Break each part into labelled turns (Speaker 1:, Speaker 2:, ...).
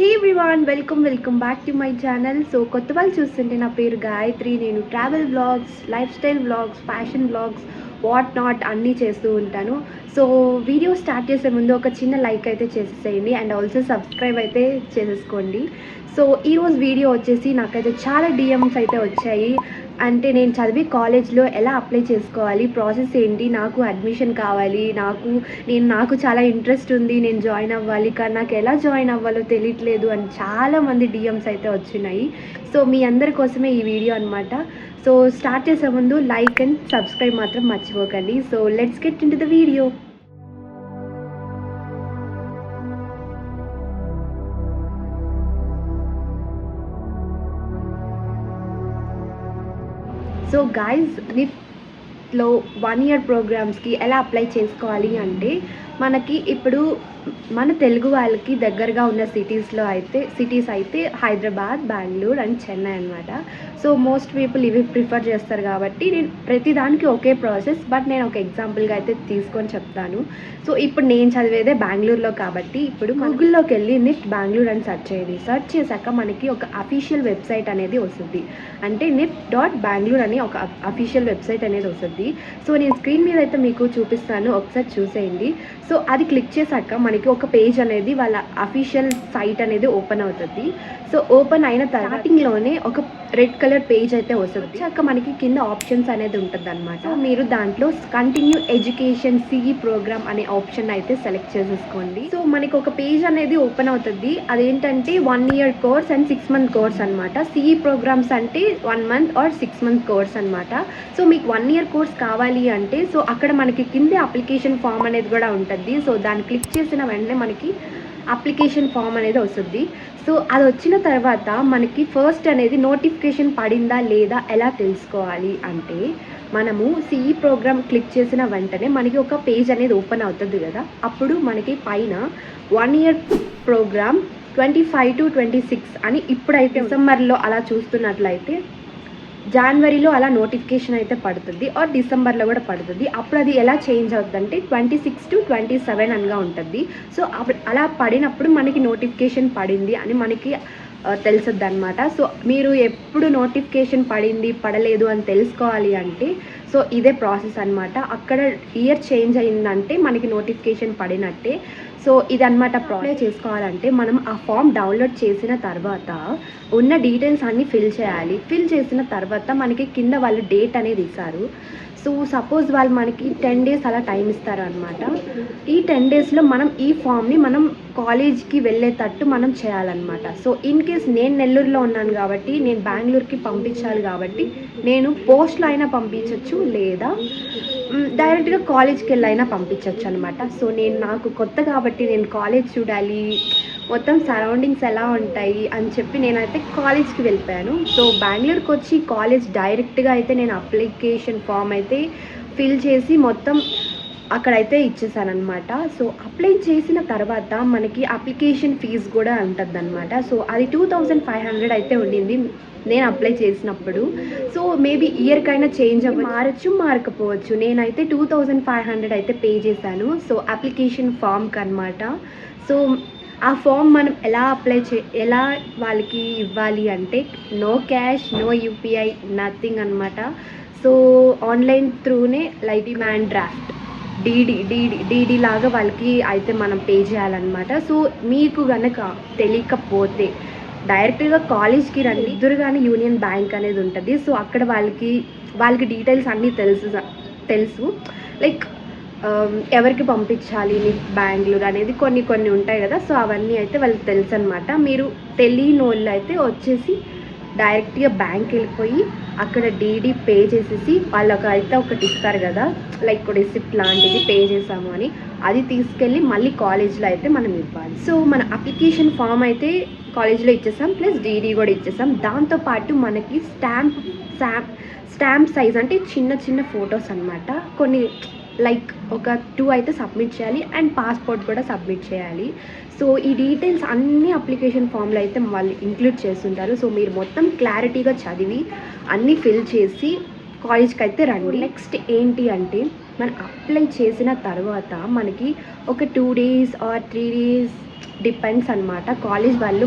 Speaker 1: Hey everyone welcome back to my channel. So కొత్త వాళ్ళు చూస్తుంటే నా పేరు గాయత్రి. నేను travel vlogs, life style vlogs, fashion vlogs, what not అన్నీ చేస్తూ ఉంటాను. సో వీడియో స్టార్ట్ చేసే ముందు ఒక చిన్న లైక్ అయితే చేసేసేయండి అండ్ ఆల్సో సబ్స్క్రైబ్ అయితే చేసేసుకోండి. సో ఈరోజు వీడియో వచ్చేసి నాకైతే చాలా డిఎమ్స్ అయితే వచ్చాయి. అంటే నేను చదివి కాలేజ్లో ఎలా అప్లై చేసుకోవాలి, ప్రాసెస్ ఏంటి, నాకు అడ్మిషన్ కావాలి, నాకు చాలా ఇంట్రెస్ట్ ఉంది, నేను జాయిన్ అవ్వాలి, కానీ నాకు ఎలా జాయిన్ అవ్వాలో తెలియట్లేదు అని చాలామంది డిఎమ్స్ అయితే వచ్చినాయి. సో మీ అందరి కోసమే ఈ వీడియో అనమాట. సో స్టార్ట్ చేసే ముందు లైక్ అండ్ సబ్స్క్రైబ్ మాత్రం మర్చిపోకండి. So let's get into the video. So guys, నిఫ్ట్లో 1 year ప్రోగ్రామ్స్కి ఎలా అప్లై చేసుకోవాలి అంటే, మనకి ఇప్పుడు మన తెలుగు వాళ్ళకి దగ్గరగా ఉన్న సిటీస్ అయితే హైదరాబాద్, బెంగళూరు అండ్ చెన్నై అనమాట. సో మోస్ట్ పీపుల్ ఇవి ప్రిఫర్ చేస్తారు కాబట్టి నేను ప్రతిదానికి ఒకే ప్రాసెస్, బట్ నేను ఒక ఎగ్జాంపుల్గా అయితే తీసుకొని చెప్తాను. సో ఇప్పుడు నేను చదివేదే బెంగళూరులో కాబట్టి ఇప్పుడు గూగుల్లోకి వెళ్ళి నిఫ్ట్ బెంగళూరు అని సెర్చ్ చేయండి. సెర్చ్ చేశాక మనకి ఒక అఫీషియల్ వెబ్సైట్ అనేది వస్తుంది. అంటే nift.bangalore అని ఒక అఫీషియల్ వెబ్సైట్ అనేది వస్తుంది. సో నేను స్క్రీన్ మీద అయితే మీకు చూపిస్తాను, ఒకసారి చూసేయండి. సో అది క్లిక్ చేశాక మనకి ఒక పేజ్ అనేది వాళ్ళ అఫీషియల్ సైట్ అనేది ఓపెన్ అవుతుంది. సో ఓపెన్ అయిన స్టార్టింగ్లోనే ఒక రెడ్ కలర్ పేజ్ అయితే వస్తుంది. అక్క మనకి కింద ఆప్షన్స్ అనేది ఉంటుంది అనమాట. మీరు దాంట్లో కంటిన్యూ ఎడ్యుకేషన్ సిఈ ప్రోగ్రామ్ అనే ఆప్షన్ అయితే సెలెక్ట్ చేసేసుకోండి. సో మనకి ఒక పేజ్ అనేది ఓపెన్ అవుతుంది. అదేంటంటే 1 year course and 6 month course అనమాట. సిఈ ప్రోగ్రామ్స్ అంటే 1 month ఆర్ 6 month కోర్స్ అనమాట. సో మీకు 1 year కోర్స్ కావాలి అంటే సో అక్కడ మనకి కింద అప్లికేషన్ ఫామ్ అనేది కూడా ఉంటుంది. సో దాన్ని క్లిక్ చేసిన వెంటనే మనకి అప్లికేషన్ ఫామ్ అనేది వస్తుంది. సో అది వచ్చిన తర్వాత మనకి ఫస్ట్ అనేది నోటిఫికేషన్ పడిందా లేదా ఎలా తెలుసుకోవాలి అంటే, మనము సిఈ ప్రోగ్రామ్ క్లిక్ చేసిన వెంటనే మనకి ఒక పేజ్ అనేది ఓపెన్ అవుతుంది కదా. అప్పుడు మనకి పైన 1 year ప్రోగ్రామ్ 25 to 26 అని ఇప్పుడైతే డిసెంబర్లో అలా చూస్తున్నట్లయితే జనవరిలో అలా నోటిఫికేషన్ అయితే పడుతుంది, ఆర్ డిసెంబర్లో కూడా పడుతుంది. అప్పుడు అది ఎలా చేంజ్ అవుతుంది అంటే 26 to 27 అనగా ఉంటుంది. సో అలా పడినప్పుడు మనకి నోటిఫికేషన్ పడింది అని మనకి తెలుస్తుంది అనమాట. సో మీరు ఎప్పుడు నోటిఫికేషన్ పడింది పడలేదు అని తెలుసుకోవాలి అంటే సో ఇదే ప్రాసెస్ అనమాట. అక్కడ ఇయర్ చేంజ్ అయిందంటే మనకి నోటిఫికేషన్ పడినట్టే. సో ఇదన్నమాట. అప్లై చేసుకోవాలంటే మనం ఆ ఫామ్ డౌన్లోడ్ చేసిన తర్వాత ఉన్న డీటెయిల్స్ అన్నీ ఫిల్ చేయాలి. ఫిల్ చేసిన తర్వాత మనకి కింద వాళ్ళు డేట్ అనేది ఇస్తారు. సో సపోజ్ వాళ్ళు మనకి 10 days అలా టైం ఇస్తారు అనమాట. ఈ 10 daysలో మనం ఈ ఫామ్ని మనం కాలేజ్కి వెళ్ళేటట్టు మనం చేయాలన్నమాట. సో ఇన్ కేస్ నేను నెల్లూరులో ఉన్నాను కాబట్టి నేను బెంగళూరుకి పంపించాలి కాబట్టి నేను పోస్ట్లో అయినా పంపించవచ్చు, లేదా డైరెక్ట్గా కాలేజ్కి వెళ్ళైనా పంపించవచ్చు అనమాట. సో నాకు కొత్త కాబట్టి నేను కాలేజ్ చూడాలి, మొత్తం సరౌండింగ్స్ ఎలా ఉంటాయి అని చెప్పి నేనైతే కాలేజ్కి వెళ్ళిపోయాను. సో బెంగళూరుకి వచ్చి కాలేజ్ డైరెక్ట్గా అయితే నేను అప్లికేషన్ ఫామ్ అయితే ఫిల్ చేసి మొత్తం అక్కడైతే ఇచ్చేసాను అనమాట. సో అప్లై చేసిన తర్వాత మనకి అప్లికేషన్ ఫీజు కూడా ఉంటుంది అనమాట. సో అది 2500 అయితే ఉండింది నేను అప్లై చేసినప్పుడు. సో మేబీ ఇయర్కైనా చేంజ్ మారచ్చు, మారకపోవచ్చు. నేనైతే 2500 అయితే పే చేశాను. సో అప్లికేషన్ ఫామ్కి అనమాట. సో ఆ ఫామ్ మనం ఎలా వాళ్ళకి ఇవ్వాలి అంటే no cash, no UPI, nothing అనమాట. సో ఆన్లైన్ త్రూనే లైక్ డిమాండ్ డ్రాఫ్ట్, డీడీ లాగా వాళ్ళకి అయితే మనం పే చేయాలన్నమాట. సో మీకు కనుక తెలియకపోతే డైరెక్ట్గా కాలేజ్కి రండి. ఎదురుగానే యూనియన్ బ్యాంక్ అనేది ఉంటుంది. సో అక్కడ వాళ్ళకి డీటెయిల్స్ అన్నీ తెలుసు లైక్ ఎవరికి పంపించాలి బెంగళూరు అనేది కొన్ని ఉంటాయి కదా. సో అవన్నీ అయితే వాళ్ళకి తెలుసు అనమాట. మీరు తెలియని వాళ్ళు అయితే వచ్చేసి డైరెక్ట్గా బ్యాంక్ వెళ్ళిపోయి అక్కడ డీడీ పే చేసేసి వాళ్ళకి అయితే ఒకటి ఇస్తారు కదా, లైక్ రిసిప్ట్ లాంటిది పే చేసాము అని, అది తీసుకెళ్ళి మళ్ళీ కాలేజ్లో అయితే మనం ఇవ్వాలి. సో మన అప్లికేషన్ ఫామ్ అయితే కాలేజ్లో ఇచ్చేసాం, ప్లస్ డీడీ కూడా ఇచ్చేసాం. దాంతోపాటు మనకి స్టాంప్ సైజ్ అంటే చిన్న ఫొటోస్ అనమాట, కొన్ని లైక్ ఒక 2 అయితే సబ్మిట్ చేయాలి అండ్ పాస్పోర్ట్ కూడా సబ్మిట్ చేయాలి. సో ఈ డీటెయిల్స్ అన్నీ అప్లికేషన్ ఫామ్లో అయితే వాళ్ళు ఇంక్లూడ్ చేస్తుంటారు. సో మీరు మొత్తం క్లారిటీగా చదివి అన్నీ ఫిల్ చేసి కాలేజ్కి అయితే రండి. నెక్స్ట్ ఏంటి అంటే మనం అప్లై చేసిన తర్వాత మనకి ఒక 2 days ఆర్ 3 days డిపెండ్స్ అనమాట. కాలేజ్ వాళ్ళు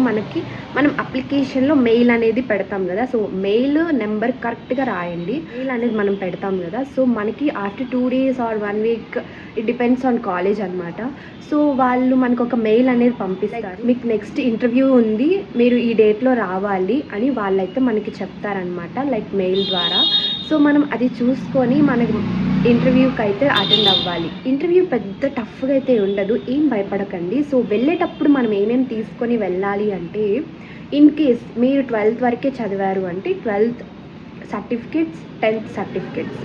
Speaker 1: మనం అప్లికేషన్లో మెయిల్ అనేది పెడతాం కదా, సో మెయిల్ నెంబర్ కరెక్ట్గా రాయండి. మెయిల్ అనేది మనం పెడతాం కదా, సో మనకి after 2 days or 1 week it depends on college అనమాట. సో వాళ్ళు మనకు ఒక మెయిల్ అనేది పంపిస్తారు, మీకు నెక్స్ట్ ఇంటర్వ్యూ ఉంది, మీరు ఈ డేట్లో రావాలి అని వాళ్ళైతే మనకి చెప్తారనమాట, లైక్ మెయిల్ ద్వారా. సో మనం అది చూసుకొని మనకి ఇంటర్వ్యూకి అయితే అటెండ్ అవ్వాలి. ఇంటర్వ్యూ పెద్ద టఫ్గా అయితే ఉండదు, ఏం భయపడకండి. సో వెళ్ళేటప్పుడు మనం ఏమేమి తీసుకొని వెళ్ళాలి అంటే, ఇన్ కేస్ మీరు 12th వరకే చదివారు అంటే 12th సర్టిఫికేట్స్, 10th సర్టిఫికేట్స్,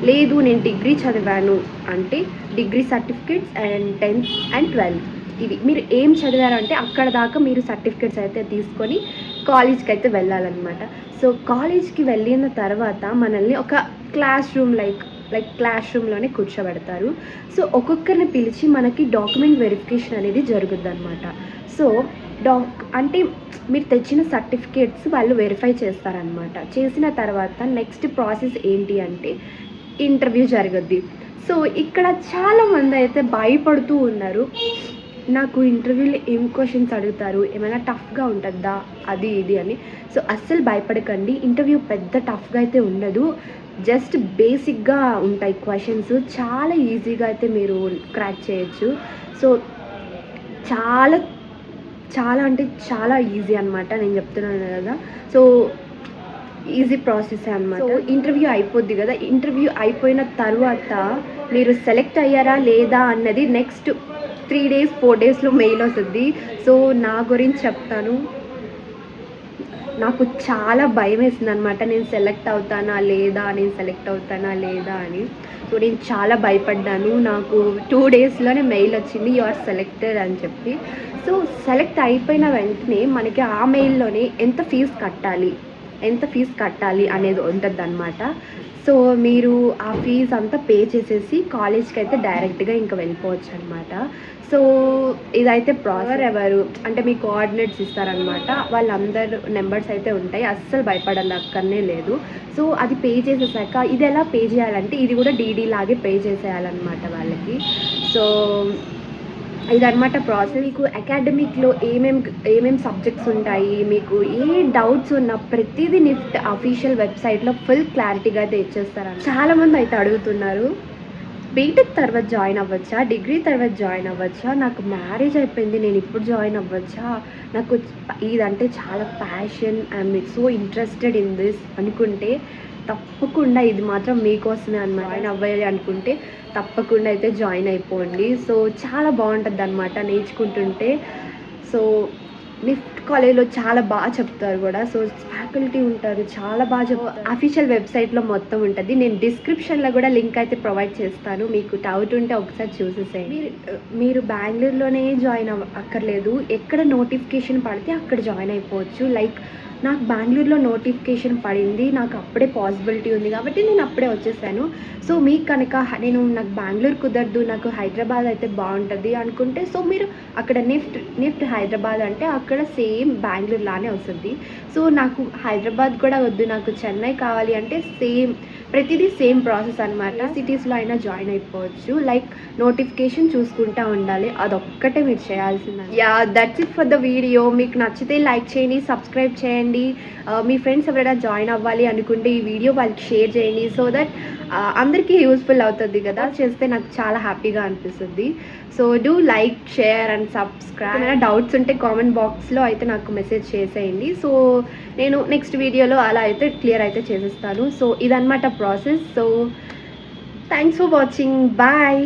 Speaker 1: లేదు నేను డిగ్రీ చదివాను అంటే degree certificates and 10th and 12th, ఇది మీరు ఏం చదివారంటే అక్కడ దాకా మీరు సర్టిఫికేట్స్ అయితే తీసుకొని కాలేజ్కి అయితే వెళ్ళాలన్నమాట. సో కాలేజ్కి వెళ్ళిన తర్వాత మనల్ని ఒక క్లాస్ రూమ్ లైక్ క్లాస్ రూమ్లోనే కూర్చోబెడతారు. సో ఒక్కొక్కరిని పిలిచి మనకి డాక్యుమెంట్ వెరిఫికేషన్ అనేది జరుగుద్ది అనమాట. సో అంటే మీరు తెచ్చిన సర్టిఫికేట్స్ వాళ్ళు వెరిఫై చేస్తారనమాట. చేసిన తర్వాత నెక్స్ట్ ప్రాసెస్ ఏంటి అంటే ఇంటర్వ్యూ జరుగుద్ది. సో ఇక్కడ చాలామంది అయితే భయపడుతూ ఉన్నారు, నాకు ఇంటర్వ్యూలో ఏం క్వశ్చన్స్ అడుగుతారు, ఏమైనా టఫ్గా ఉంటుందా అది ఇది అని. సో అస్సలు భయపడకండి, ఇంటర్వ్యూ పెద్ద టఫ్గా అయితే ఉండదు, జస్ట్ బేసిక్గా ఉంటాయి క్వశ్చన్స్, చాలా ఈజీగా అయితే మీరు క్రాక్ చేయొచ్చు. సో చాలా చాలా అంటే చాలా ఈజీ అనమాట, నేను చెప్తున్నాను కదా. సో ఈజీ ప్రాసెస్ అనమాట. ఇంటర్వ్యూ అయిపోద్ది కదా, ఇంటర్వ్యూ అయిపోయిన తర్వాత మీరు సెలెక్ట్ అయ్యారా లేదా అన్నది నెక్స్ట్ 3 days 4 daysలో మెయిల్ వస్తుంది. సో నా గురించి చెప్తాను, నాకు చాలా భయం వేసింది అనమాట, నేను సెలెక్ట్ అవుతానా లేదా అని. సో నేను చాలా భయపడ్డాను. నాకు 2 daysలోనే మెయిల్ వచ్చింది, యు ఆర్ సెలెక్టెడ్ అని చెప్పి. సో సెలెక్ట్ అయిపోయిన వెంటనే మనకి ఆ మెయిల్లోనే ఎంత ఫీజు కట్టాలి అనేది ఉంటుంది అనమాట. సో మీరు ఆ ఫీజు అంతా పే చేసేసి కాలేజ్కి అయితే డైరెక్ట్గా ఇంకా వెళ్ళిపోవచ్చు అనమాట. సో ఇదైతే ప్రాసెస్. ఎవరు అంటే మీ కోఆర్డినేట్స్ ఇస్తారనమాట, వాళ్ళందరూ నెంబర్స్ అయితే ఉంటాయి, అస్సలు భయపడాలక్కర్నే లేదు. సో అది పే చేసేసాక ఇది ఎలా పే చేయాలంటే ఇది కూడా డీడీ లాగే పే చేసేయాలన్నమాట వాళ్ళకి. సో ఇదన్నమాట ప్రాసెస్. మీకు అకాడమిక్లో ఏమేం సబ్జెక్ట్స్ ఉంటాయి, మీకు ఏ డౌట్స్ ఉన్నా ప్రతిదీ నిఫ్ట్ అఫీషియల్ వెబ్సైట్లో ఫుల్ క్లారిటీగా అయితే ఇచ్చేస్తారు. చాలామంది అయితే అడుగుతున్నారు, బీటెక్ తర్వాత జాయిన్ అవ్వచ్చా, డిగ్రీ తర్వాత జాయిన్ అవ్వచ్చా, నాకు మ్యారేజ్ అయిపోయింది నేను ఇప్పుడు జాయిన్ అవ్వచ్చా, నాకు ఇదంటే చాలా passion, I'm so interested in this అనుకుంటే తప్పకుండా ఇది మాత్రం మీకోసమే అన్నమాట. జాయిన్ అవ్వాలి అనుకుంటే తప్పకుండా అయితే జాయిన్ అయిపోండి. సో చాలా బాగుంటుంది అనమాట నేర్చుకుంటుంటే. సో నిఫ్ట్ కాలేజ్లో చాలా బాగా చెప్తారు కూడా, సో ఫ్యాకల్టీ ఉంటారు, చాలా బాగా చెప్తారు. అఫీషియల్ వెబ్సైట్లో మొత్తం ఉంటుంది, నేను డిస్క్రిప్షన్లో కూడా లింక్ అయితే ప్రొవైడ్ చేస్తాను, మీకు డౌట్ ఉంటే ఒకసారి చూసేసేయండి. మీరు బెంగళూరులోనే జాయిన్ అక్కర్లేదు, ఎక్కడ నోటిఫికేషన్ పడితే అక్కడ జాయిన్ అయిపోవచ్చు. లైక్ నాకు బెంగళూరులో నోటిఫికేషన్ పడింది, నాకు అప్పుడే పాసిబిలిటీ ఉంది కాబట్టి నేను అప్పుడే వచ్చేసాను. సో మీకు కనుక నాకు బెంగళూరు కుదరదు, నాకు హైదరాబాద్ అయితే బాగుంటుంది అనుకుంటే, సో మీరు అక్కడ నిఫ్ట్ హైదరాబాద్ అంటే అక్కడ సేమ్ బెంగళూరు లానే వస్తుంది. సో నాకు హైదరాబాద్ కూడా వద్దు, నాకు చెన్నై కావాలి అంటే ప్రతిదీ సేమ్ ప్రాసెస్ అనమాట. సిటీస్లో అయినా జాయిన్ అయిపోవచ్చు, లైక్ నోటిఫికేషన్ చూసుకుంటూ ఉండాలి, అదొక్కటే మీరు చేయాల్సింది. Yeah, that's it for the video. మీకు నచ్చితే లైక్ చేయండి, సబ్స్క్రైబ్ చేయండి, మీ ఫ్రెండ్స్ ఎవరైనా జాయిన్ అవ్వాలి అనుకుంటే ఈ వీడియో వాళ్ళకి షేర్ చేయండి, సో దట్ అందరికీ యూస్ఫుల్ అవుతుంది కదా, చేస్తే నాకు చాలా హ్యాపీగా అనిపిస్తుంది. So do like, share and subscribe. ఏమైనా డౌట్స్ ఉంటే కామెంట్ బాక్స్లో అయితే నాకు మెసేజ్ చేసేయండి, సో నేను నెక్స్ట్ వీడియోలో అలా అయితే క్లియర్ అయితే చేసేస్తాను. సో ఇదన్నమాట process. So thanks for watching, bye.